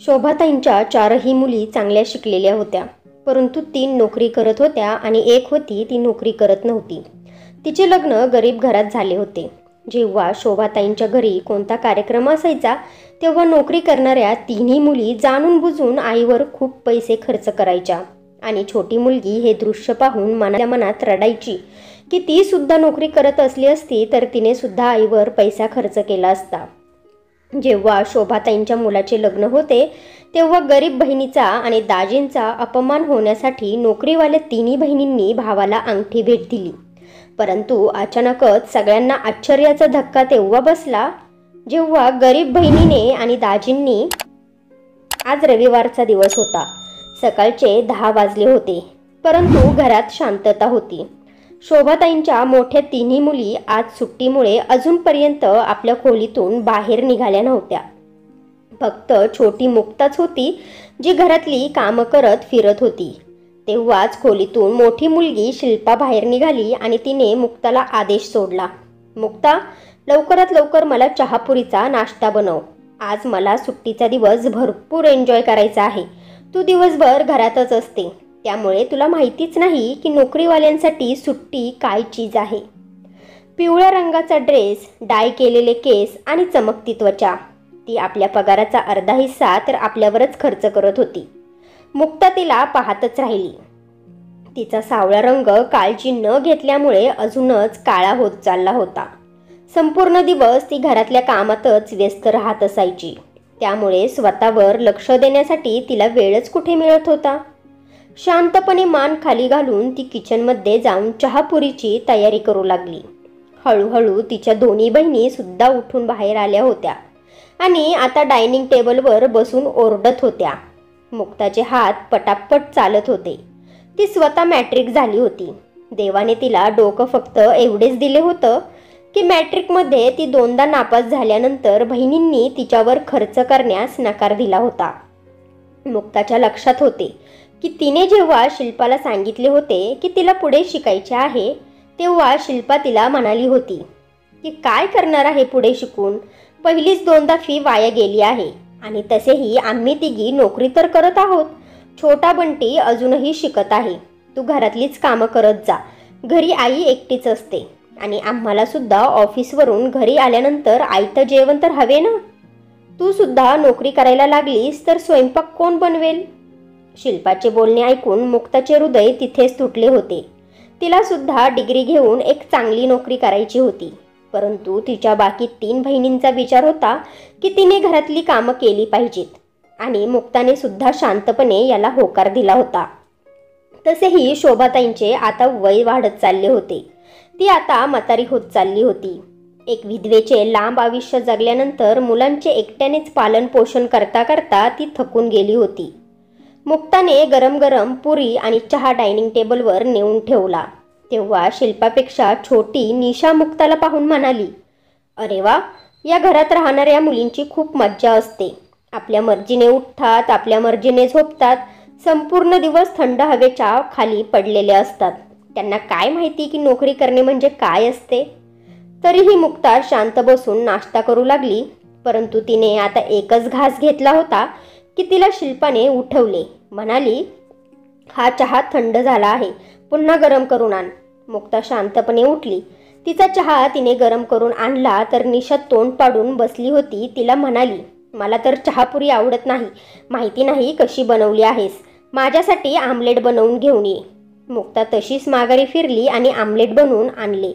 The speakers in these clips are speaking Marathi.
शोभाताईंच्या चारही मुली चांगल्या शिकलेल्या होत्या, परंतु 3 नोकरी करत होत्या आणि एक होती ती नोकरी करत नव्हती. तिचे लग्न गरीब घरात झाले होते. जेव्हा शोभाताईंच्या घरी कोणता कार्यक्रम असायचा तेव्हा नोकरी करणाऱ्या तिन्ही मुली जाणून बुजून आईवर खूप पैसे खर्च करायच्या आणि छोटी मुलगी हे दृश्य पाहून मनाच्या मनात रडायची की ती सुद्धा नोकरी करत असली असती तर तिने सुद्धा आईवर पैसा खर्च केला असता. जेव्हा शोभाताईंच्या मुलाचे लग्न होते तेव्हा गरीब बहिणीचा आणि दाजींचा अपमान होण्यासाठी नोकरीवाल्या तिन्ही बहिणींनी भावाला अंगठी भेट दिली. परंतु अचानकच सगळ्यांना आश्चर्याचा धक्का तेव्हा बसला जेव्हा गरीब बहिणीने आणि दाजींनी, आज रविवारचा दिवस होता, सकाळचे 10 वाजले होते, परंतु घरात शांतता होती. शोभाताईंच्या मोठ्या तिन्ही मुली आज सुट्टीमुळे अजूनपर्यंत आपल्या खोलीतून बाहेर निघाल्या नव्हत्या. फक्त छोटी मुक्ताच होती जी घरातली कामं करत फिरत होती. तेव्हाच खोलीतून मोठी मुलगी शिल्पा बाहेर निघाली आणि तिने मुक्ताला आदेश सोडला, मुक्ता, लवकरात लवकर मला चहापुरीचा नाश्ता बनव. आज मला सुट्टीचा दिवस भरपूर एन्जॉय करायचा आहे. तू दिवसभर घरातच असते, त्यामुळे तुला माहितीच नाही की नोकरीवाल्यांसाठी सुट्टी काय चीज आहे. पिवळ्या रंगाचा ड्रेस, डाय केलेले केस आणि चमकती त्वचा. ती आपल्या पगाराचा अर्धा हिस्सा तर आपल्यावरच खर्च करत होती. मुक्ता तिला पाहतच राहिली. तिचा सावळा रंग काळजी न घेतल्यामुळे अजूनच काळा होत चालला होता. संपूर्ण दिवस ती घरातल्या कामातच व्यस्त राहत असायची, त्यामुळे स्वतःवर लक्ष देण्यासाठी तिला वेळच कुठे मिळत होता. शांतपणे मान खाली घालून ती किचनमध्ये जाऊन चहापुरीची तयारी करू लागली. हळूहळू तिच्या दोन्ही बहिणी सुद्धा उठून बाहेर आल्या होत्या आणि आता डायनिंग टेबलवर बसून ओरडत होत्या. मुक्ताचे हात पटापट चालत होते. ती स्वतः मॅट्रिक झाली होती. देवाने तिला डोकं फक्त एवढेच दिले होतं की मॅट्रिकमध्ये ती 2दा नापास झाल्यानंतर बहिणींनी तिच्यावर खर्च करण्यास नकार दिला होता. मुक्ताच्या लक्षात होते की तिने जेव्हा शिल्पाला सांगितले होते की तिला पुढे शिकायचे आहे तेव्हा शिल्पा तिला म्हणाली होती की काय करणार आहे पुढे शिकून, पहिलीच 2दा फी वाया गेली आहे आणि तसेही आम्ही तिघी नोकरी तर करत आहोत. छोटा बंटी अजूनही शिकत आहे. तू घरातलीच कामं करत जा. घरी आई एकटीच असते आणि आम्हाला सुद्धा ऑफिसवरून घरी आल्यानंतर आईचं जेवण तर हवे ना. तू सुद्धा नोकरी करायला लागलीस तर स्वयंपाक कोण बनवेल. शिल्पाचे बोलणे ऐकून मुक्ताचे हृदय तिथेच तुटले होते. तिला सुद्धा डिग्री घेऊन एक चांगली नोकरी करायची होती, परंतु तिच्या बाकी 3 बहिणींचा विचार होता की तिने घरातली कामं केली पाहिजेत आणि मुक्ताने सुद्धा शांतपणे याला होकार दिला होता. तसेही शोभाताईंचे आता वय वाढत चालले होते. ती आता म्हातारी होत चालली होती. एक विधवेचे लांब आयुष्य जगल्यानंतर मुलांचे एकट्यानेच पालन पोषण करता करता ती थकून गेली होती. मुक्ताने गरम गरम पुरी आणि चहा डायनिंग टेबलवर नेऊन ठेवला तेव्हा शिल्पापेक्षा छोटी निशा मुक्ताला पाहून म्हणाली, अरे वा, या घरात राहणाऱ्या मुलींची खूप मज्जा असते. आपल्या मर्जीने उठतात, आपल्या मर्जीने झोपतात, संपूर्ण दिवस थंड हवेच्या खाली पडलेले असतात. त्यांना काय माहिती की नोकरी करणे म्हणजे काय असते. तरीही मुक्ता शांत बसून नाश्ता करू लागली, परंतु तिने आता एकच घास घेतला होता की तिला शिल्पाने उठवले. म्हणाली, हा चहा थंड झाला आहे, पुन्हा गरम करून आण. मुक्ता शांतपणे उठली. तिचा चहा तिने गरम करून आणला तर निशा तोंड पाडून बसली होती. तिला म्हणाली, मला तर चहापुरी आवडत नाही, माहिती नाही कशी बनवली आहेस. माझ्यासाठी आमलेट बनवून घेऊन ये. मुक्ता तशीच माघारी फिरली आणि आमलेट बनवून आणले.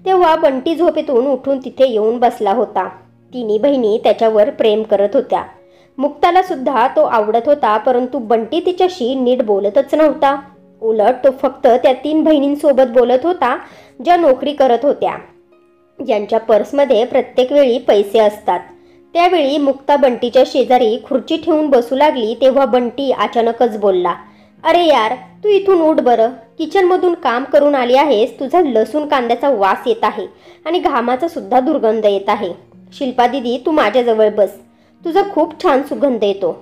तेव्हा बंटी झोपेतून उठून तिथे येऊन बसला होता. तिन्ही बहिणी त्याच्यावर प्रेम करत होत्या. मुक्ताला सुद्धा तो आवडत होता, परंतु बंटी तिच्याशी नीट बोलतच नव्हता. उलट तो फक्त त्या 3 बहिणींसोबत बोलत होता ज्या नोकरी करत होत्या, ज्यांच्या पर्समध्ये प्रत्येक वेळी पैसे असतात. त्यावेळी मुक्ता बंटीच्या शेजारी खुर्ची ठेवून बसू लागली तेव्हा बंटी अचानकच बोलला, अरे यार, तू इथून उठ बरं. किचनमधून काम करून आली आहेस, तुझा लसूण कांद्याचा वास येत आहे आणि घामाचा सुद्धा दुर्गंध येत आहे. शिल्पा दिदी, तू माझ्याजवळ बस. तुझा खूप छान सुगंध येतो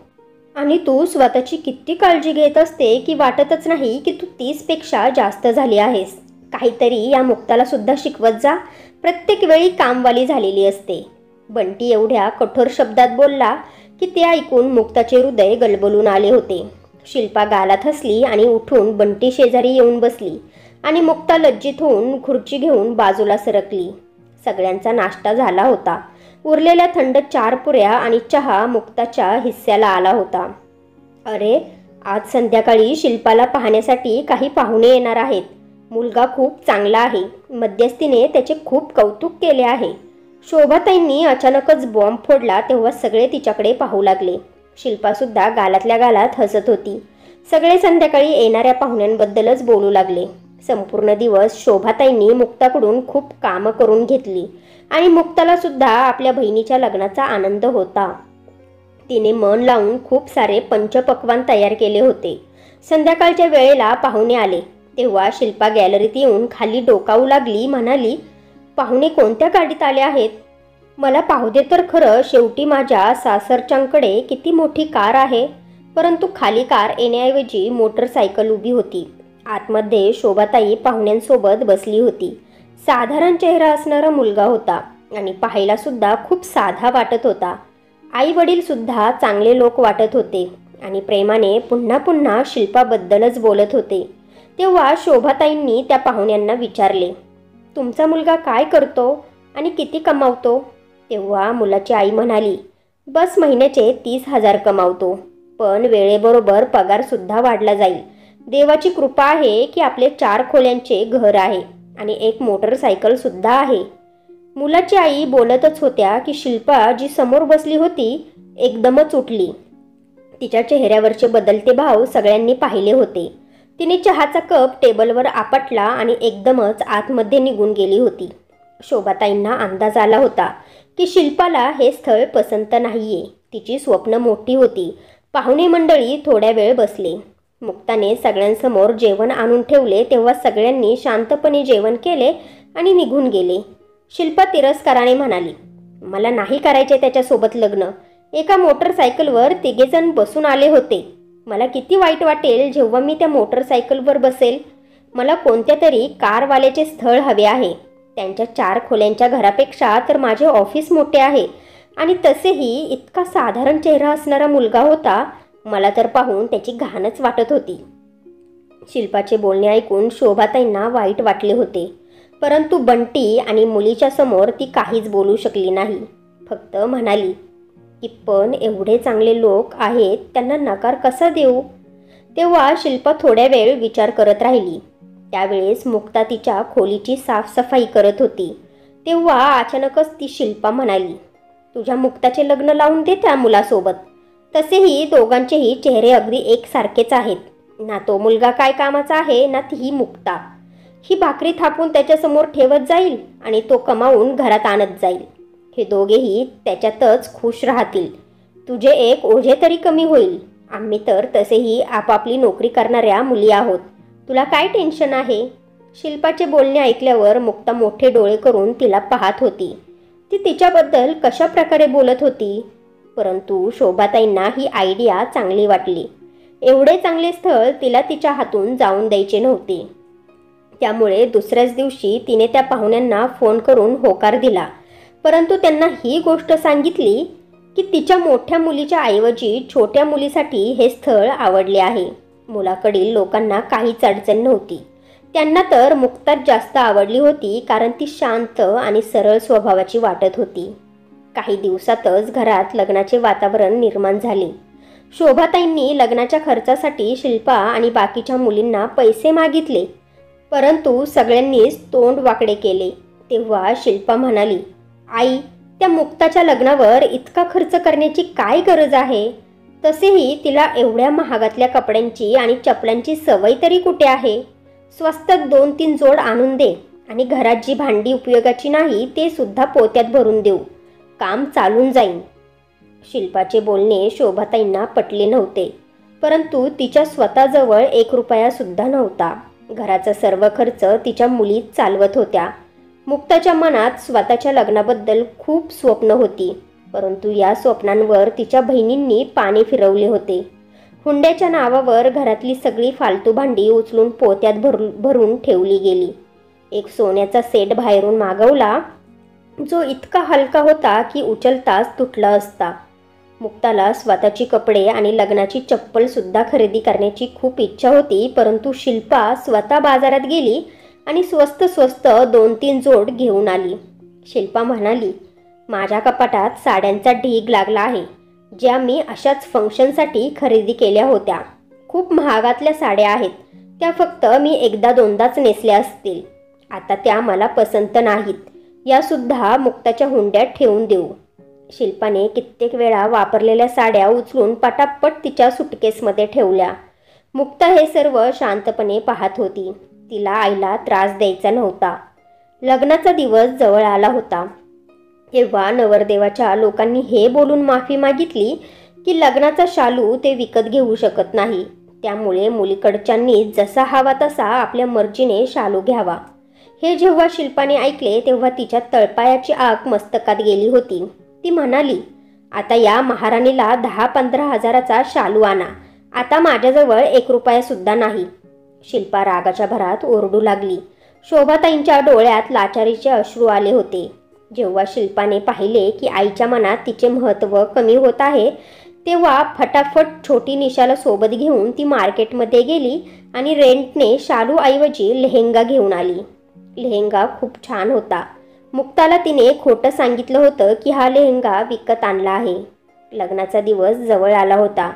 आणि तू स्वतःची किती काळजी घेत असते की वाटतच नाही की तू 30पेक्षा जास्त झाली आहेस. काहीतरी या मुक्ताला सुद्धा शिकवत जा. प्रत्येक वेळी कामवाली झालेली असते. बंटी एवढ्या कठोर शब्दात बोलला की ते ऐकून मुक्ताचे हृदय गलबलून आले होते. शिल्पा गालात हसली आणि उठून बंटी शेजारी येऊन बसली आणि मुक्ता लज्जित होऊन खुर्ची घेऊन बाजूला सरकली. सगळ्यांचा नाश्ता झाला होता. उरलेल्या थंड 4 पुऱ्या आणि चहा मुक्ताच्या हिस्स्याला आला होता. अरे, आज संध्याकाळी शिल्पाला पाहण्यासाठी काही पाहुणे येणार आहेत. मुलगा खूप चांगला आहे. मध्यस्थीने त्याचे खूप कौतुक केले आहे. शोभाताईंनी अचानकच बॉम्ब फोडला तेव्हा सगळे तिच्याकडे पाहू लागले. शिल्पासुद्धा गालातल्या गालात हसत होती. सगळे संध्याकाळी येणाऱ्या पाहुण्यांबद्दलच बोलू लागले. संपूर्ण दिवस शोभाताईंनी मुक्ताकडून खूप कामं करून घेतली आणि मुक्ताला सुद्धा आपल्या बहिणीच्या लग्नाचा आनंद होता. तिने मन लावून खूप सारे पंचपक्वान्न तयार केले होते. संध्याकाळच्या वेळेला पाहुणे आले तेव्हा शिल्पा गॅलरीत येऊन खाली डोकावू लागली. म्हणाली, पाहुणे कोणत्या गाडीत आले आहेत? मला पाहू दे तर खरं. शेवटी माझ्या सासरच्यांकडे किती मोठी कार आहे. परंतु खाली कार येण्याऐवजी मोटरसायकल उभी होती. आतमध्ये शोभाताई पाहुण्यांसोबत बसली होती. साधारण चेहरा असणारा मुलगा होता आणि पाहायला सुद्धा खूप साधा वाटत होता. आई वडील सुद्धा चांगले लोक वाटत होते आणि प्रेमाने पुन्हा पुन्हा शिल्पाबद्दलच बोलत होते. तेव्हा शोभाताईंनी त्या पाहुण्यांना विचारले, तुमचा मुलगा काय करतो आणि किती कमावतो? तेव्हा मुलाची आई म्हणाली, बस महिन्याचे 30,000 कमावतो, पण वेळेबरोबर पगारसुद्धा वाढला जाईल. देवाची कृपा आहे की आपले 4 खोल्यांचे घर आहे आणि एक मोटरसायकल सुद्धा आहे. मुलाची आई बोलतच होत्या की शिल्पा जी समोर बसली होती एकदमच उठली. तिच्या चेहऱ्यावरचे बदलते भाव सगळ्यांनी पाहिले होते. तिने चहाचा कप टेबलवर आपटला आणि एकदमच आतमध्ये निघून गेली होती. शोभाताईंना अंदाज आला होता की शिल्पाला हे स्थळ पसंत नाहीये. तिची स्वप्न मोठी होती. पाहुणे मंडळी थोड्या वेळ बसले. मुक्ताने सगळ्यांसमोर जेवण आणून ठेवले तेव्हा सगळ्यांनी शांतपणे जेवण केले आणि निघून गेले. शिल्पा तिरस्काराने म्हणाली, मला नाही करायचे त्याच्यासोबत लग्न. एका मोटरसायकलवर 3 जण बसून आले होते. मला किती वाईट वाटेल जेव्हा मी त्या मोटरसायकलवर बसेल. मला कोणत्या तरी कारवाल्याचे स्थळ हवे आहे. त्यांच्या 4 खोल्यांच्या घरापेक्षा तर माझे ऑफिस मोठे आहे आणि तसेही इतका साधारण चेहरा असणारा मुलगा होता. मला तर पाहून त्याची घाणच वाटत होती. शिल्पाचे बोलणे ऐकून शोभाताईंना वाईट वाटले होते, परंतु बंटी आणि मुलीच्या समोर ती काहीच बोलू शकली नाही. फक्त म्हणाली की पण एवढे चांगले लोक आहेत, त्यांना नकार कसा देऊ? तेव्हा शिल्पा थोड्या वेळ विचार करत राहिली. त्यावेळेस मुक्ता तिच्या खोलीची साफसफाई करत होती. तेव्हा अचानकच ती शिल्पा म्हणाली, तुझ्या मुक्ताचे लग्न लावून दे त्या मुलासोबत. तसेही दोघांचेही चेहरे अगदी एकसारखेच आहेत. ना तो मुलगा काय कामाचा आहे ना ती ही मुक्ता. ही भाकरी थापून त्याच्यासमोर ठेवत जाईल आणि तो कमावून घरात आणत जाईल. हे दोघेही त्याच्यातच खुश राहतील. तुझे एक ओझे तरी कमी होईल. आम्ही तर तसेही आपापली नोकरी करणाऱ्या मुली आहोत. तुला काय टेन्शन आहे? शिल्पाचे बोलणे ऐकल्यावर मुक्ता मोठे डोळे करून तिला पाहत होती. ती तिच्याबद्दल कशा प्रकारे बोलत होती. परंतु शोभाताईंना ही आयडिया चांगली वाटली. एवढे चांगले स्थळ तिला तिच्या हातून जाऊन द्यायचे नव्हते. त्यामुळे दुसऱ्याच दिवशी तिने त्या पाहुण्यांना फोन करून होकार दिला. परंतु त्यांना ही गोष्ट सांगितली की तिच्या मोठ्या मुलीच्या ऐवजी छोट्या मुलीसाठी हे स्थळ आवडले आहे. मुलाकडील लोकांना काहीच अडचण नव्हती. त्यांना तर मुक्ताच जास्त आवडली होती, कारण ती शांत आणि सरळ स्वभावाची वाटत होती. काही दिवसातच घरात लग्नाचे वातावरण निर्माण झाले. शोभाताईंनी लग्नाच्या खर्चासाठी शिल्पा आणि बाकीच्या मुलींना पैसे मागितले, परंतु सगळ्यांनीच तोंड वाकडे केले. तेव्हा शिल्पा म्हणाली, आई, त्या मुक्ताच्या लग्नावर इतका खर्च करण्याची काय गरज आहे? तसेही तिला एवढ्या महागातल्या कपड्यांची आणि चपलांची सवय तरी कुठे आहे? स्वस्तात 2-3 जोड आणून दे आणि घरात जी भांडी उपयोगाची नाही ते सुद्धा पोत्यात भरून देऊ. काम चालून जाईल. शिल्पाचे बोलणे शोभाताईंना पटले नव्हते, परंतु तिच्या स्वतःजवळ 1 रुपया सुद्धा नव्हता. घराचा सर्व खर्च तिच्या मुलीच चालवत होत्या. मुक्ताच्या मनात स्वतःच्या लग्नाबद्दल खूप स्वप्न होती, परंतु या स्वप्नांवर तिच्या बहिणींनी पाणी फिरवले होते. हुंड्याच्या नावावर घरातली सगळी फालतू भांडी उचलून पोत्यात भरून ठेवली गेली. एक सोन्याचा सेट बाहेरून मागवला, जो इतका हलका होता की उचलताच तुटला असता. मुक्ताला स्वतःची कपडे आणि लग्नाची चप्पलसुद्धा खरेदी करण्याची खूप इच्छा होती, परंतु शिल्पा स्वतः बाजारात गेली आणि स्वस्त स्वस्त 2-3 जोड घेऊन आली. शिल्पा म्हणाली, माझ्या कपाटात साड्यांचा ढीग लागला आहे, ज्या मी अशाच फंक्शनसाठी खरेदी केल्या होत्या. खूप महागातल्या साड्या आहेत. त्या फक्त मी एकदा दोनदाच नेसल्या असतील. आता त्या मला पसंत नाहीत. यासुद्धा मुक्ताच्या हुंड्यात ठेवून देऊ. शिल्पाने कित्येक वेळा वापरलेल्या साड्या उचलून पटापट तिच्या सुटकेसमध्ये ठेवल्या. मुक्ता हे सर्व शांतपणे पाहत होती. तिला आईला त्रास द्यायचा नव्हता. लग्नाचा दिवस जवळ आला होता. तेव्हा नवरदेवाच्या लोकांनी हे बोलून माफी मागितली की लग्नाचा शालू ते विकत घेऊ शकत नाही. त्यामुळे मुलीकडच्यांनी जसा हवा तसा आपल्या मर्जीने शालू घ्यावा. हे जेव्हा शिल्पाने ऐकले तेव्हा तिच्या तळपायाची आग मस्तकात गेली होती. ती म्हणाली, आता या महाराणीला 10-15 हजाराचा शालू आणा. आता माझ्याजवळ 1 रुपयासुद्धा नाही. शिल्पा रागाच्या भरात ओरडू लागली. शोभाताईंच्या डोळ्यात लाचारीचे अश्रू आले होते. जेव्हा शिल्पाने पाहिले की आईच्या मनात तिचे महत्त्व कमी होत आहे, तेव्हा फटाफट छोटी निशाला सोबत घेऊन ती मार्केटमध्ये गेली आणि रेंटने शालूऐवजी लेहेंगा घेऊन आली. लेहेंगा खूप छान होता. मुक्ताला तिने खोटं सांगितलं होतं की हा लेहेंगा विकत आणला आहे. लग्नाचा दिवस जवळ आला होता.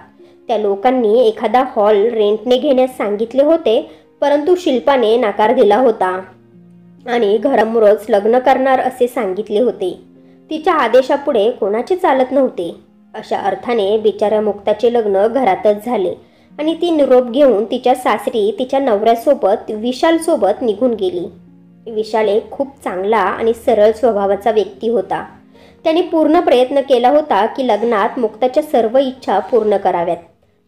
त्या लोकांनी एखादा हॉल रेंटने घेण्यास सांगितले होते, परंतु शिल्पाने नकार दिला होता आणि घरासमोरच लग्न करणार असे सांगितले होते. तिच्या आदेशापुढे कोणाचे चालत नव्हते. अशा अर्थाने बिचाऱ्या मुक्ताचे लग्न घरातच झाले आणि ती निरोप घेऊन तिच्या सासरी तिच्या नवऱ्यासोबत विशालसोबत निघून गेली. विशाल एक खूप चांगला आणि सरळ स्वभावाचा व्यक्ती होता. त्याने पूर्ण प्रयत्न केला होता की लग्नात मुक्ताच्या सर्व इच्छा पूर्ण कराव्यात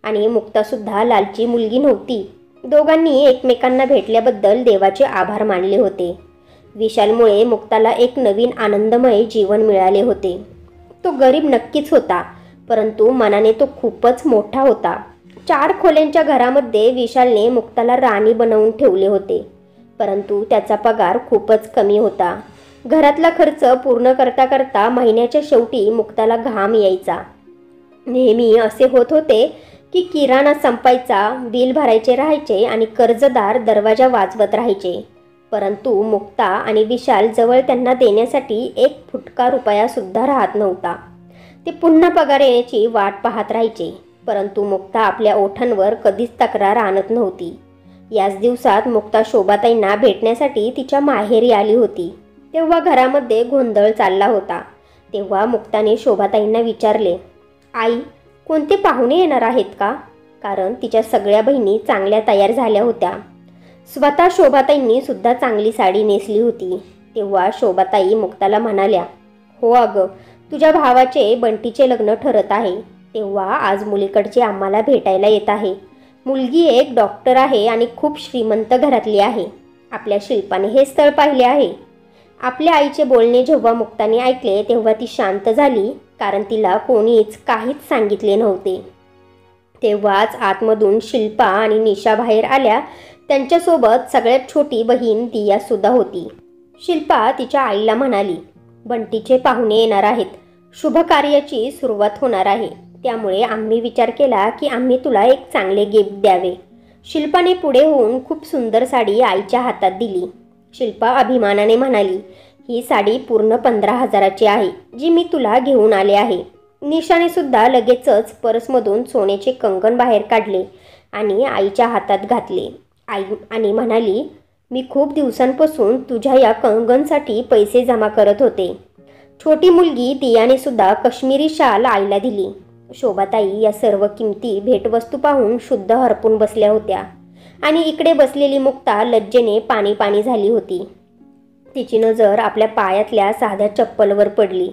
आणि मुक्तासुद्धा लालची मुलगी नव्हती. दोघांनी एकमेकांना भेटल्याबद्दल देवाचे आभार मानले होते. विशालमुळे मुक्ताला एक नवीन आनंदमय जीवन मिळाले होते. तो गरीब नक्कीच होता, परंतु मनाने तो खूपच मोठा होता. 4 खोल्यांच्या घरामध्ये विशालने मुक्ताला राणी बनवून ठेवले होते, परंतु त्याचा पगार खूपच कमी होता. घरातला खर्च पूर्ण करता करता महिन्याच्या शेवटी मुक्ताला घाम यायचा. नेहमी असे होत होते की किराणा संपायचा, बिल भरायचे राहायचे आणि कर्जदार दरवाजा वाजवत राहायचे, परंतु मुक्ता आणि विशाल जवळ त्यांना देण्यासाठी 1 फुटका रुपयासुद्धा राहत नव्हता. ते पुन्हा पगार येण्याची वाट पाहत राहायचे, परंतु मुक्ता आपल्या ओठांवर कधीच तक्रार आणत नव्हती. याच दिवसात मुक्ता शोभाताईंना भेटण्यासाठी तिच्या माहेरी आली होती. तेव्हा घरामध्ये गोंधळ चालला होता. तेव्हा मुक्ताने शोभाताईंना विचारले, आई, कोणते पाहुणे येणार आहेत का? कारण तिच्या सगळ्या बहिणी चांगल्या तयार झाल्या होत्या. स्वतः शोभाताईंनी सुद्धा चांगली साडी नेसली होती. तेव्हा शोभाताई मुक्ताला म्हणाल्या, हो अगं, तुझ्या भावाचे बंटीचे लग्न ठरत आहे, तेव्हा आज मुलीकडचे आम्हाला भेटायला येत आहे. मुलगी एक डॉक्टर आहे आणि खूप श्रीमंत घरातली आहे. आपल्या शिल्पाने हे स्थळ पाहिले आहे. आपल्या आईचे बोलणे जेव्हा मुक्ताने ऐकले तेव्हा ती शांत झाली, कारण तिला कोणीच काहीच सांगितले नव्हते. तेव्हाच आतमधून शिल्पा आणि निशा बाहेर आल्या. त्यांच्यासोबत सगळ्यात छोटी बहीण दियासुद्धा होती. शिल्पा तिच्या आईला म्हणाली, बंटीचे पाहुणे येणार आहेत. शुभ कार्याची सुरुवात होणार आहे, त्यामुळे आम्ही विचार केला की आम्ही तुला एक चांगले गिफ्ट द्यावे. शिल्पाने पुढे होऊन खूप सुंदर साडी आईच्या हातात दिली. शिल्पा अभिमानाने म्हणाली, ही साडी पूर्ण 15 हजाराची आहे, जी मी तुला घेऊन आले आहे. निशाने सुद्धा लगेचच पर्समधून सोन्याचे कंगन बाहेर काढले आणि आईच्या हातात घातले. आई आणि म्हणाली, मी खूप दिवसांपासून तुझ्या या कंगनसाठी पैसे जमा करत होते. छोटी मुलगी दियाने सुद्धा काश्मीरी शाल आईला दिली. शोभाताई या सर्व किमती भेटवस्तू पाहून शुद्ध हरपून बसल्या होत्या आणि इकडे बसलेली मुक्ता लज्जेने पाणी पाणी झाली होती. तिची नजर आपल्या पायातल्या साध्या चप्पलवर पडली.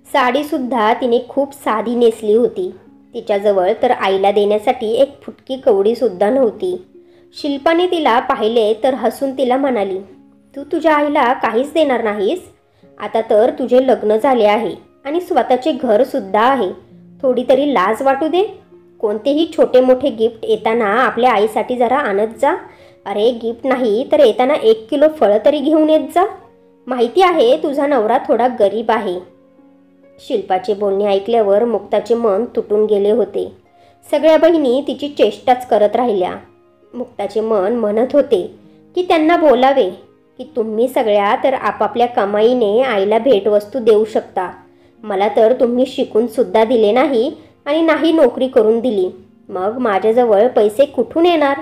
साडीसुद्धा तिने खूप साधी नेसली होती. तिच्याजवळ तर आईला देण्यासाठी 1 फुटकी कवडीसुद्धा नव्हती. शिल्पाने तिला पाहिले तर हसून तिला म्हणाली, तू तुझ्या आईला काहीच देणार नाहीस? आता तर तुझे लग्न झाले आहे आणि स्वतःचे घरसुद्धा आहे. थोडी तरी लाज वाटू दे. कोणतेही छोटे मोठे गिफ्ट येताना आपल्या आईसाठी जरा आणत जा. अरे, गिफ्ट नाही तर येताना 1 किलो फळं तरी घेऊन येत जा. माहिती आहे तुझा नवरा थोडा गरीब आहे. शिल्पाचे बोलणे ऐकल्यावर मुक्ताचे मन तुटून गेले होते. सगळ्या बहिणी तिची चेष्टाच करत राहिल्या. मुक्ताचे मन म्हणत होते की त्यांना बोलावे की तुम्ही सगळ्या तर आपापल्या कमाईने आईला भेटवस्तू देऊ शकता. मला तर तुम्ही शिकून सुद्धा दिले नाही आणि नाही नोकरी करून दिली. मग माझ्याजवळ पैसे कुठून येणार?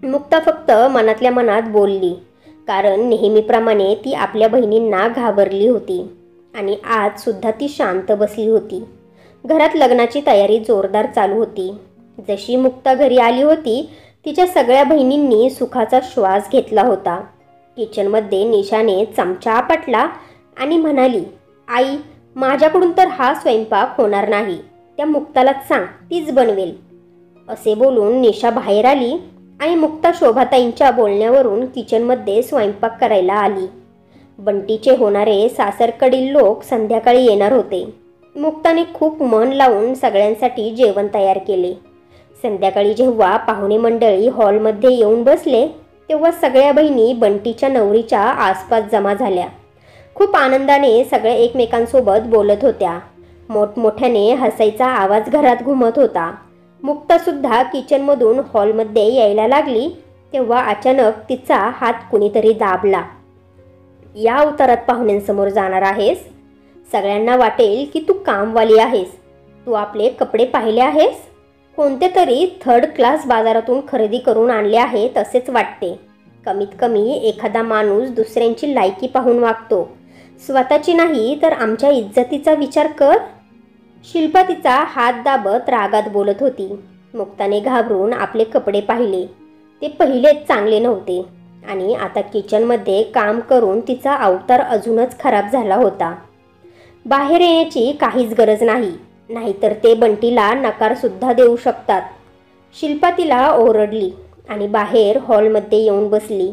मुक्ता फक्त मनातल्या मनात बोलली, कारण नेहमीप्रमाणे ती आपल्या बहिणींना घाबरली होती आणि आज सुद्धा ती शांत बसली होती. घरात लग्नाची तयारी जोरदार चालू होती. जशी मुक्ता घरी आली होती तिच्या सगळ्या बहिणींनी सुखाचा श्वास घेतला होता. किचनमध्ये निशाने चमचा आपटला आणि म्हणाली, आई, माझ्याकडून तर हा स्वयंपाक होणार नाही. त्या मुक्तालाच सांग, तीच बनवेल. असे बोलून निशा बाहेर आली आणि मुक्ता शोभाताईंच्या बोलण्यावरून किचनमध्ये स्वयंपाक करायला आली. बंटीचे होणारे सासरकडील लोक संध्याकाळी येणार होते. मुक्ताने खूप मन लावून सगळ्यांसाठी जेवण तयार केले. संध्याकाळी जेव्हा पाहुणे मंडळी हॉलमध्ये येऊन बसले तेव्हा सगळ्या बहिणी बंटीच्या नवरीच्या आसपास जमा झाल्या. खूप आनंदाने सगळे एकमेकांसोबत बोलत होत्या. मोठमोठ्याने हसायचा आवाज घरात घुमत होता. मुक्तासुद्धा किचनमधून हॉलमध्ये यायला लागली तेव्हा अचानक तिचा हात कुणीतरी दाबला. या अवतारात पाहुण्यांसमोर जाणार आहेस? सगळ्यांना वाटेल की तू कामवाली आहेस. तू आपले कपडे पाहिले आहेस? कोणते तरी थर्ड क्लास बाजारातून खरेदी करून आणले आहेत असेच वाटते. कमीत कमी एखादा माणूस दुसऱ्यांची लायकी पाहून वागतो, स्वतःची नाही तर आमच्या इज्जतीचा विचार कर. शिल्पा तिचा हात दाबत रागात बोलत होती. मुक्ताने घाबरून आपले कपडे पाहिले. ते पहिलेच चांगले नव्हते आणि आता किचनमध्ये काम करून तिचा अवतार अजूनच खराब झाला होता. बाहेर येण्याची काहीच गरज नाही, नाहीतर ते बंटीला नकारसुद्धा देऊ शकतात. शिल्पा तिला ओरडली आणि बाहेर हॉलमध्ये येऊन बसली.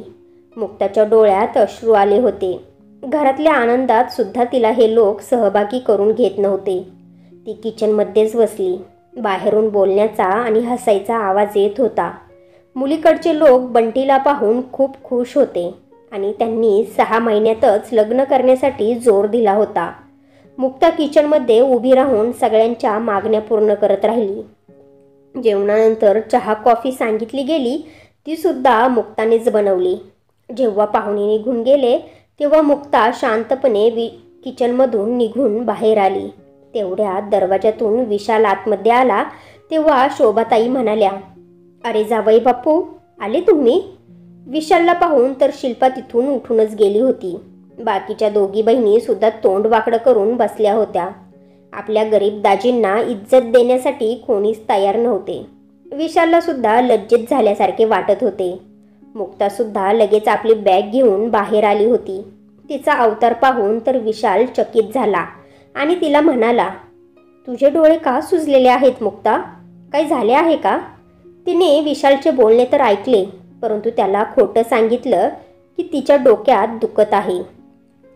मुक्ताच्या डोळ्यात अश्रू आले होते. घरातल्या आनंदात सुद्धा तिला हे लोक सहभागी करून घेत नव्हते. ती किचनमध्येच बसली. बाहेरून बोलण्याचा आणि हसायचा आवाज येत होता. मुलीकडचे लोक बंटीला पाहून खूप खुश होते आणि त्यांनी 6 महिन्यातच लग्न करण्यासाठी जोर दिला होता. मुक्ता किचनमध्ये उभी राहून सगळ्यांच्या मागण्या पूर्ण करत राहिली. जेवणानंतर चहा कॉफी सांगितली गेली ती सुद्धा मुक्तानेच बनवली. जेव्हा पाहुणे निघून गेले तेव्हा मुक्ता शांतपणे किचनमधून निघून बाहेर आली. तेवढ्यात दरवाजातून विशाल आतमध्ये आला तेव्हा शोभाताई म्हणाल्या, अरे जावई बापू, आले तुम्ही? विशालला पाहून तर शिल्पा तिथून उठूनच गेली होती. बाकीच्या दोघी बहिणी सुद्धा तोंड वाकडं करून बसल्या होत्या. आपल्या गरीब दाजींना इज्जत देण्यासाठी कोणीच तयार नव्हते. विशालला सुद्धा लज्जित झाल्यासारखे वाटत होते. मुक्ता सुद्धा लगेच आपली बॅग घेऊन बाहेर आली होती. तिचा अवतार पाहून तर विशाल चकित झाला आणि तिला म्हणाला, तुझे डोळे का सुजलेले आहेत मुक्ता? काही झाले आहे का? तिने विशालचे बोलणे तर ऐकले, परंतु त्याला खोटं सांगितलं की तिच्या डोक्यात दुखत आहे.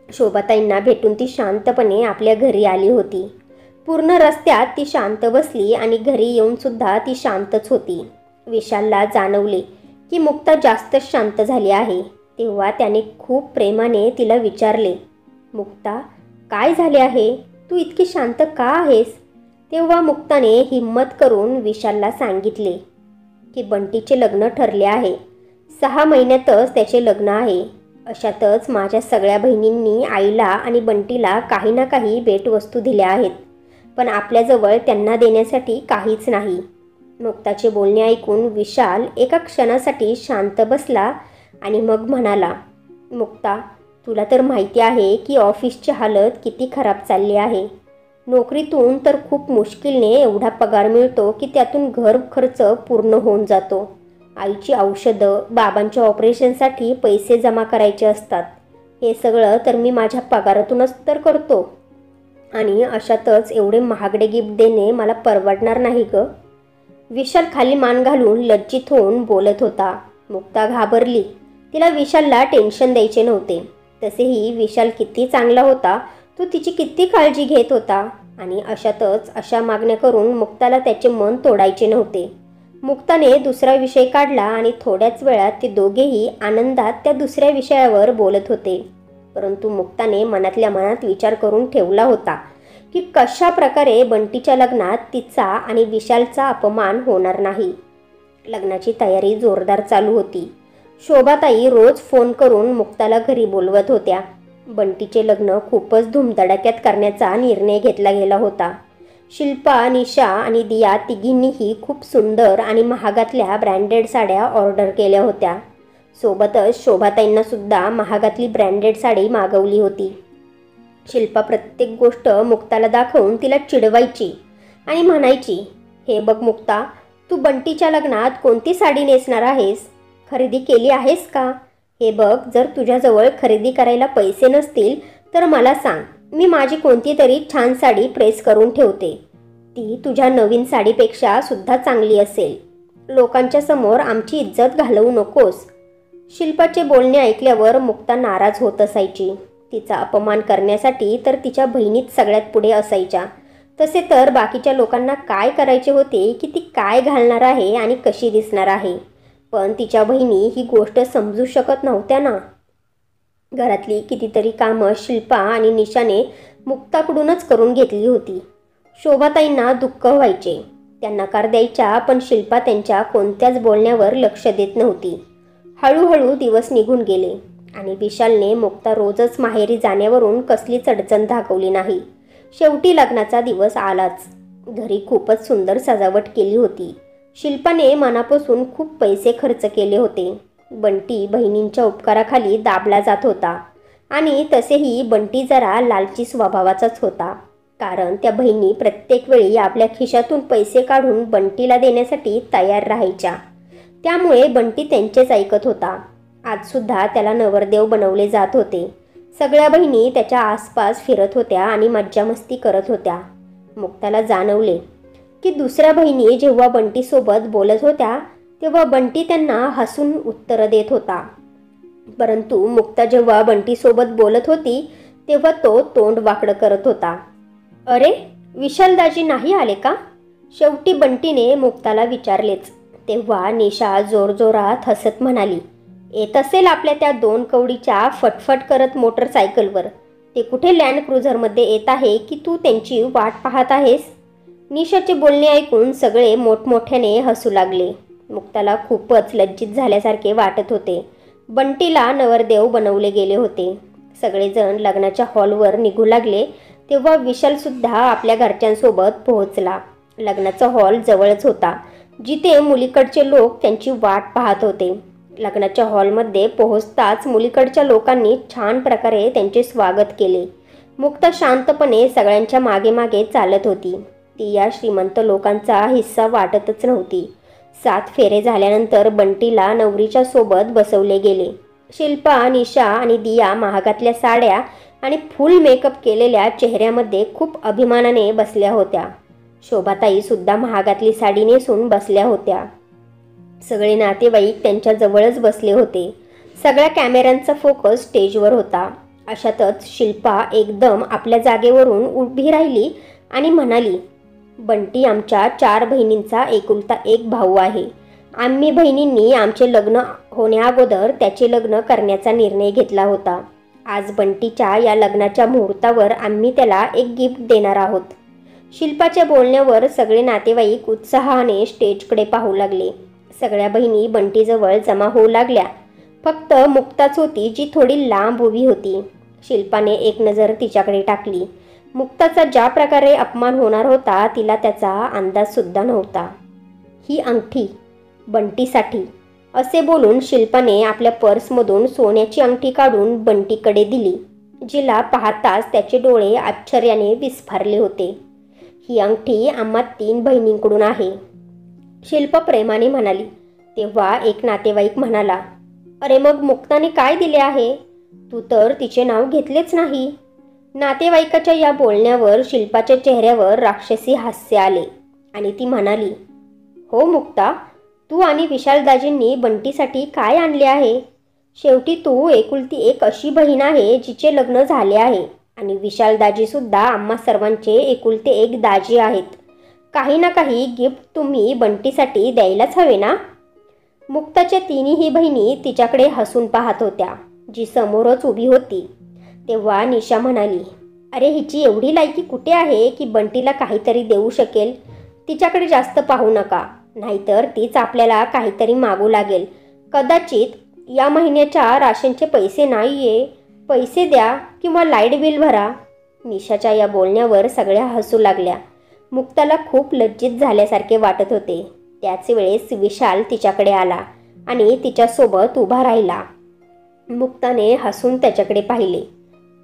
शोभाताईंना भेटून ती शांतपणे आपल्या घरी आली होती. पूर्ण रस्त्यात ती शांत बसली आणि घरी येऊन सुद्धा ती शांतच होती. विशालला जाणवले की मुक्ता जास्तच शांत झाली आहे. तेव्हा त्याने खूप प्रेमाने तिला विचारले, मुक्ता, काय झाले आहे? तू इतकी शांत का आहेस? तेव्हा मुक्ताने हिम्मत करून विशालला सांगितले की बंटीचे लग्न ठरले आहे. 6 महिन्यातच त्याचे लग्न आहे. अशातच माझ्या सगळ्या बहिणींनी आईला आणि बंटीला काही ना काही भेटवस्तू दिल्या आहेत, पण आपल्याजवळ त्यांना देण्यासाठी काहीच नाही. मुक्ताचे बोलणे ऐकून विशाल एका क्षणासाठी शांत बसला आणि मग म्हणाला, मुक्ता, तुला तर माहिती आहे की ऑफिसची हालत किती खराब चालली आहे. नोकरीतून तर खूप मुश्किलने एवढा पगार मिळतो की त्यातून घर खर्च पूर्ण होऊन जातो. आईची औषधं, बाबांच्या ऑपरेशनसाठी पैसे जमा करायचे असतात. हे सगळं तर मी माझ्या पगारातूनच तर करतो आणि अशातच एवढे महागडे गिफ्ट देणे मला परवडणार नाही ग. विशाल खाली मान घालून लज्जित होऊन बोलत होता. मुक्ता घाबरली. तिला विशालला टेन्शन द्यायचे नव्हते. तसेही विशाल किती चांगला होता, तो तिची किती काळजी घेत होता आणि अशातच अशा मागण्या करून मुक्ताला त्याचे मन तोडायचे नव्हते. मुक्ताने दुसरा विषय काढला आणि थोड्याच वेळात ते दोघेही आनंदात त्या दुसऱ्या विषयावर बोलत होते. परंतु मुक्ताने मनातल्या मनात विचार करून ठेवला होता की कशा प्रकारे बंटीच्या लग्नात तिचा आणि विशालचा अपमान होणार नाही. लग्नाची तयारी जोरदार चालू होती. शोभाताई रोज फोन करून मुक्ताला घरी बोलवत होत्या. बंटीचे लग्न खूपच धूमधडाक्यात करण्याचा निर्णय घेतला गेला होता. शिल्पा, निशा आणि दिया तिघींनीही खूप सुंदर आणि महागातल्या ब्रँडेड साड्या ऑर्डर केल्या होत्या. सोबतच शोभाताईंना सुद्धा महागातली ब्रँडेड साडी मागवली होती. शिल्पा प्रत्येक गोष्ट मुक्ताला दाखवून तिला चिडवायची आणि म्हणायची, हे बघ मुक्ता, तू बंटीच्या लग्नात कोणती साडी नेसणार आहेस? खरेदी केली आहेस का? हे बघ, जर तुझ्याजवळ खरेदी करायला पैसे नसतील तर मला सांग, मी माझी कोणती तरी छान साडी प्रेस करून ठेवते. ती तुझ्या नवीन साडीपेक्षा सुद्धा चांगली असेल. लोकांच्या समोर आमची इज्जत घालवू नकोस. शिल्पाचे बोलणे ऐकल्यावर मुक्ता नाराज होत असायची. तिचा अपमान करण्यासाठी तर तिच्या बहिणीत सगळ्यात पुढे असायच्या. तसे तर बाकीच्या लोकांना काय करायचे होते की ती काय घालणार आहे आणि कशी दिसणार आहे, पण तिच्या बहिणी ही गोष्ट समजू शकत नव्हत्या ना. घरातली कितीतरी कामं शिल्पा आणि निशाने मुक्ताकडूनच करून घेतली होती. शोभाताईंना दुःख व्हायचे, त्या नकार द्यायच्या, पण शिल्पा त्यांच्या कोणत्याच बोलण्यावर लक्ष देत नव्हती. हळूहळू दिवस निघून गेले आणि विशालने मुक्ता रोजच माहेरी जाण्यावरून कसलीच अडचण दाखवली नाही. शेवटी लग्नाचा दिवस आलाच. घरी खूपच सुंदर सजावट केली होती. शिल्पाने मनापासून खूप पैसे खर्च केले होते. बंटी बहिणींच्या उपकाराखाली दाबला जात होता आणि तसेही बंटी जरा लालची स्वभावाचाच होता, कारण त्या बहिणी प्रत्येक वेळी आपल्या खिशातून पैसे काढून बंटीला देण्यासाठी तयार राहायच्या. त्यामुळे बंटी त्यांचेच ऐकत होता. आजसुद्धा त्याला नवरदेव बनवले जात होते. सगळ्या बहिणी त्याच्या आसपास फिरत होत्या आणि मज्जामस्ती करत होत्या. मुक्ताला जाणवले की दुसऱ्या बहिणी जेव्हा बंटीसोबत बोलत होत्या तेव्हा बंटी त्यांना हसून उत्तरं देत होता, परंतु मुक्ता जेव्हा बंटीसोबत बोलत होती तेव्हा तो तोंड वाकडं करत होता. अरे, विशालदाजी नाही आले का? शेवटी बंटीने मुक्ताला विचारलेच. तेव्हा निशा जोरजोरात हसत म्हणाली, येत असेल आपल्या त्या 2 कवडीच्या फटफट करत मोटरसायकलवर. ते कुठे लँड क्रुझरमध्ये येत आहे की तू त्यांची वाट पाहत आहेस? निशाचे बोलणे ऐकून सगळे मोठमोठ्याने हसू लागले. मुक्ताला खूपच लज्जित झाल्यासारखे वाटत होते. बंटीला नवरदेव बनवले गेले होते. सगळेजण लग्नाच्या हॉलवर निघू लागले तेव्हा विशालसुद्धा आपल्या घरच्यांसोबत पोहोचला. लग्नाचा हॉल जवळच होता, जिथे मुलीकडचे लोक त्यांची वाट पाहत होते. लग्नाच्या हॉलमध्ये पोहोचताच मुलीकडच्या लोकांनी छान प्रकारे त्यांचे स्वागत केले. मुक्ता शांतपणे सगळ्यांच्या मागे मागे चालत होती. ती या श्रीमंत लोकांचा हिस्सा वाटतच नव्हती. 7 फेरे झाल्यानंतर बंटीला नवरीच्या सोबत बसवले गेले. शिल्पा, निशा आणि दिया महागातल्या साड्या आणि फुल मेकअप केलेल्या चेहऱ्यामध्ये खूप अभिमानाने बसल्या होत्या. शोभाताई सुद्धा महागातली साडी नेसून बसल्या होत्या. सगळे नातेवाईक त्यांच्या जवळच बसले होते. सगळ्या कॅमेऱ्यांचा फोकस स्टेजवर होता. अशातच शिल्पा एकदम आपल्या जागेवरून उभी राहिली आणि म्हणाली, बंटी आमच्या 4 बहिणींचा एकुलता एक भाऊ आहे. आम्ही बहिणींनी आमचे लग्न होण्याअगोदर त्याचे लग्न करण्याचा निर्णय घेतला होता. आज बंटीच्या या लग्नाच्या मुहूर्तावर आम्ही त्याला एक गिफ्ट देणार आहोत. शिल्पाच्या बोलण्यावर सगळे नातेवाईक उत्साहाने स्टेजकडे पाहू लागले. सगळ्या बहिणी बंटीजवळ जमा होऊ लागल्या. फक्त मुक्ताच होती जी थोडी लांब उभी होती. शिल्पाने एक नजर तिच्याकडे टाकली. मुक्ताचा ज्या प्रकारे अपमान होणार होता तिला त्याचा अंदाजसुद्धा नव्हता. ही अंगठी बंटीसाठी, असे बोलून शिल्पाने आपल्या पर्समधून सोन्याची अंगठी काढून बंटीकडे दिली, जिला पाहताच त्याचे डोळे आश्चर्याने विस्फारले होते. ही अंगठी आम्हा 3 बहिणींकडून आहे, शिल्पा प्रेमाने म्हणाली. तेव्हा एक नातेवाईक म्हणाला, अरे मग मुक्ताने काय दिले आहे? तू तर तिचे नाव घेतलेच नाही. नातेवाईकाच्या या बोलण्यावर शिल्पाच्या चेहऱ्यावर राक्षसी हास्य आले आणि ती म्हणाली, हो मुक्ता, तू आणि विशालदाजींनी बंटीसाठी काय आणले आहे? शेवटी तू एकुलती एक अशी बहीण आहे जिचे लग्न झाले आहे आणि विशालदाजीसुद्धा आम्हा सर्वांचे एकुलते एक दाजी आहेत. काही ना काही गिफ्ट तुम्ही बंटीसाठी द्यायलाच हवे ना? मुक्ताच्या 3ही बहिणी तिच्याकडे हसून पाहत होत्या, जी समोरच उभी होती. तेव्हा निशा म्हणाली, अरे हिची एवढी लायकी कुठे आहे की बंटीला काहीतरी देऊ शकेल. तिच्याकडे जास्त पाहू नका, नाहीतर तीच आपल्याला काहीतरी मागू लागेल. कदाचित या महिन्याच्या राशनचे पैसे नाहीये, पैसे द्या किंवा लाईट बिल भरा. निशाच्या या बोलण्यावर सगळ्या हसू लागल्या. मुक्ताला खूप लज्जित झाल्यासारखे वाटत होते. त्याच वेळेस विशाल तिच्याकडे आला आणि तिच्यासोबत उभा राहिला. मुक्ताने हसून त्याच्याकडे पाहिले.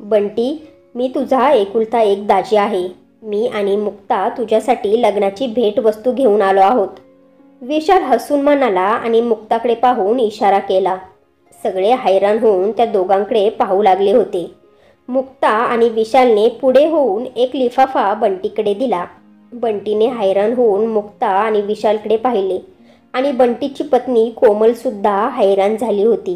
बंटी, मी तुझा एकुलता एक दाजी आहे. मी आणि मुक्ता तुझ्यासाठी लग्नाची भेटवस्तू घेऊन आलो आहोत. विशाल हसून म्हणाला आणि मुक्ताकडे पाहून इशारा केला. सगळे हैराण होऊन त्या दोघांकडे पाहू लागले होते. मुक्ता आणि विशालने पुढे होऊन एक लिफाफा बंटीकडे दिला. बंटीने हैराण होऊन मुक्ता आणि विशालकडे पाहिले आणि बंटीची पत्नी कोमलसुद्धा हैराण झाली होती.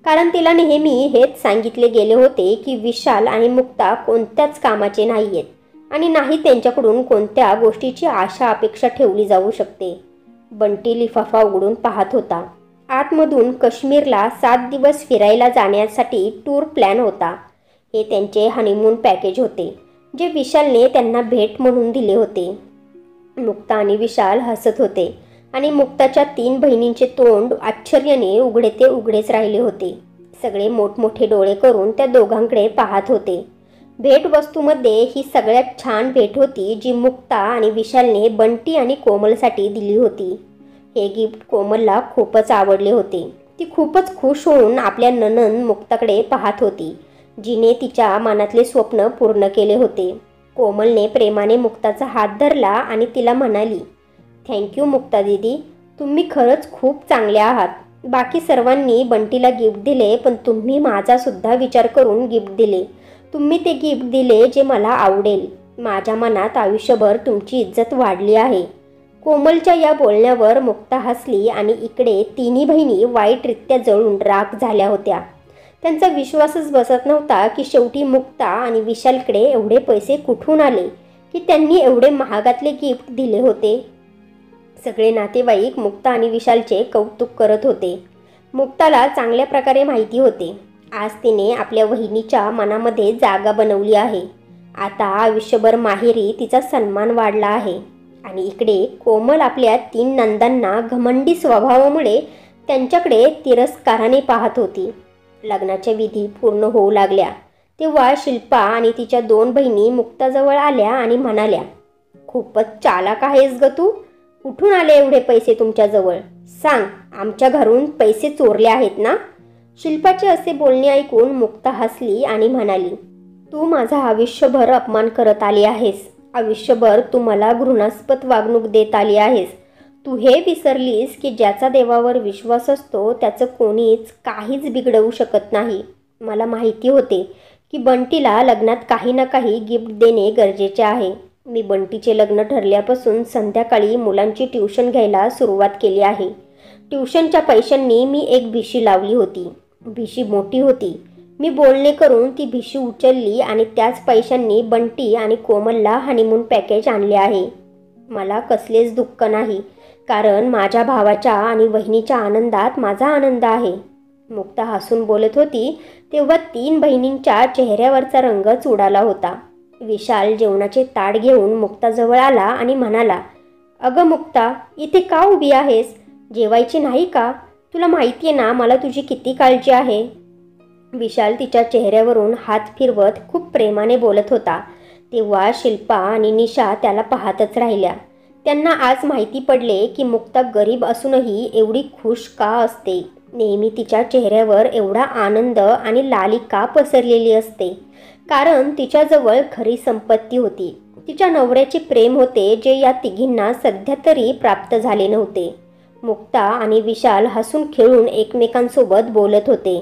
कारण तिला नेहमी हेच सांगितले गेले होते की विशाल आणि मुक्ता कोणत्याच कामाचे नाही आहेत आणि नाही त्यांच्याकडून कोणत्या गोष्टीची आशा अपेक्षा ठेवली जाऊ शकते. बंटी लिफाफा उघडून पाहत होता. आतमधून काश्मीरला 7 दिवस फिरायला जाण्यासाठी टूर प्लॅन होता. हे त्यांचे हनीमून पॅकेज होते जे विशालने त्यांना भेट म्हणून दिले होते. मुक्ता आणि विशाल हसत होते आणि मुक्ताच्या 3 बहिणींचे तोंड आश्चर्याने उघडे ते उघडेच राहिले होते. सगळे मोठमोठे डोळे करून त्या दोघांकडे पाहत होते. भेटवस्तूमध्ये ही सगळ्यात छान भेट होती जी मुक्ता आणि विशालने बंटी आणि कोमलसाठी दिली होती. हे गिफ्ट कोमलला खूपच आवडले होते. ती खूपच खुश होऊन आपल्या नणंद मुक्ताकडे पाहत होती, जिने तिच्या मनातले स्वप्न पूर्ण केले होते. कोमलने प्रेमाने मुक्ताचा हात धरला आणि तिला म्हणाली, थँक्यू मुक्ता दीदी, तुम्ही खरंच खूप चांगल्या आहात. बाकी सर्वांनी बंटीला गिफ्ट दिले, पण तुम्ही माझासुद्धा विचार करून गिफ्ट दिले. तुम्ही ते गिफ्ट दिले जे मला आवडेल. माझ्या मनात आयुष्यभर तुमची इज्जत वाढली आहे. कोमलच्या या बोलण्यावर मुक्ता हसली आणि इकडे 3 बहिणी वाईटरित्या जळून राख झाल्या होत्या. त्यांचा विश्वासच बसत नव्हता की शेवटी मुक्ता आणि विशालकडे एवढे पैसे कुठून आले की त्यांनी एवढे महागातले गिफ्ट दिले होते. सगळे नातेवाईक मुक्ता आणि विशालचे कौतुक करत होते. मुक्ताला चांगल्या प्रकारे माहिती होते, आज तिने आपल्या वहिनीच्या मनामध्ये जागा बनवली आहे. आता आयुष्यभर माहेरी तिचा सन्मान वाढला आहे. आणि इकडे कोमल आपल्या 3 नंदांना घमंडी स्वभावामुळे त्यांच्याकडे तिरस्काराने पाहत होती. लग्नाच्या विधी पूर्ण होऊ लागल्या तेव्हा शिल्पा आणि तिच्या 2 बहिणी मुक्ताजवळ आल्या आणि म्हणाल्या, खूपच चालाक आहेस ग तू. कुठून आले एवढे पैसे तुमच्याजवळ? सांग, आमच्या घरून पैसे चोरले आहेत ना? शिल्पाचे असे बोलणे ऐकून मुक्ता हसली आणि म्हणाली, तू माझा आयुष्यभर अपमान करत आली आहेस. आयुष्यभर तू मला घृणास्पद वागणूक देत आली आहेस. तू हे विसरलीस की ज्याचा देवावर विश्वास असतो त्याचं कोणीच काहीच बिघडवू शकत नाही. मला माहिती होते की बंटीला लग्नात काही ना काही गिफ्ट देणे गरजेचे आहे. मी बंटीचे लग्न ठरल्यापासून संध्याकाळी मुलांची ट्युशन घ्यायला सुरुवात केली आहे. ट्युशनच्या पैशांनी मी एक भिशी लावली होती. भिशी मोठी होती. मी बोलणे करून ती भिशी उचलली आणि त्याच पैशांनी बंटी आणि कोमलला हनीमून पॅकेज आणले आहे. मला कसलेच दुःख नाही, कारण माझ्या भावाच्या आणि वहिनीच्या आनंदात माझा आनंद आहे. मुक्ता हसून बोलत होती तेव्हा 3 बहिणींच्या चेहऱ्यावरचा रंगच उडाला होता. विशाल जेवणाचे ताट घेऊन मुक्ताजवळ आला आणि म्हणाला, अगं मुक्ता, इथे का उभी आहेस? जेवायची नाही का? तुला माहिती आहे ना मला तुझी किती काळजी आहे. विशाल तिच्या चेहऱ्यावरून हात फिरवत खूप प्रेमाने बोलत होता. तेव्हा शिल्पा आणि निशा त्याला पाहतच राहिल्या. त्यांना आज माहिती पडले की मुक्ता गरीब असूनही एवढी खुश का असते. नेहमी तिच्या चेहऱ्यावर एवढा आनंद आणि लाली का पसरलेली असते? कारण तिच्याजवळ खरी संपत्ती होती. तिच्या नवऱ्याचे प्रेम होते जे या तिघींना सध्या तरी प्राप्त झाले नव्हते. मुक्ता आणि विशाल हसून खेळून एकमेकांसोबत बोलत होते.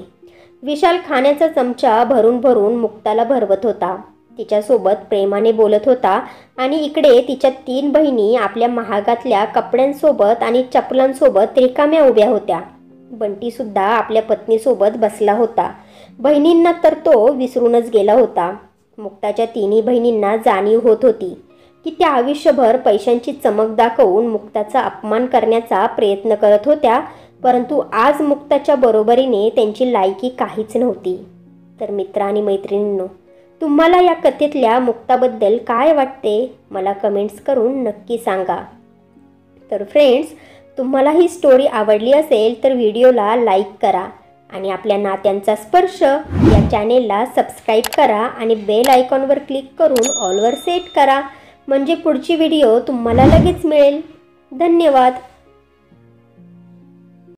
विशाल खाण्याचा चमचा भरून भरून मुक्ताला भरवत होता. तिच्यासोबत प्रेमाने बोलत होता आणि इकडे तिच्या 3 बहिणी आपल्या महागातल्या कपड्यांसोबत आणि चपलांसोबत रिकाम्या उभ्या होत्या. बंटीसुद्धा आपल्या पत्नीसोबत बसला होता. बहिणींना तर तो विसरूनच गेला होता. मुक्ताच्या 3 बहिणींना जाणीव होत होती की त्या आयुष्यभर पैशांची चमक दाखवून मुक्ताचा अपमान करण्याचा प्रयत्न करत होत्या, परंतु आज मुक्ताच्या बरोबरीने त्यांची लायकी काहीच नव्हती. तर मित्र आणि मैत्रिणींनो, तुम्हाला या कथेतल्या मुक्ताबद्दल काय वाटते मला कमेंट्स करून नक्की सांगा. तर फ्रेंड्स, तुम्हाला ही स्टोरी आवडली असेल तर व्हिडिओला लाईक करा आणि आपल्या नात्यांचा स्पर्श या चॅनेलला सबस्क्राईब करा आणि बेल आयकॉनवर क्लिक करून ऑलवर सेट करा, म्हणजे पुढची व्हिडिओ तुम्हाला लगेच मिळेल. धन्यवाद.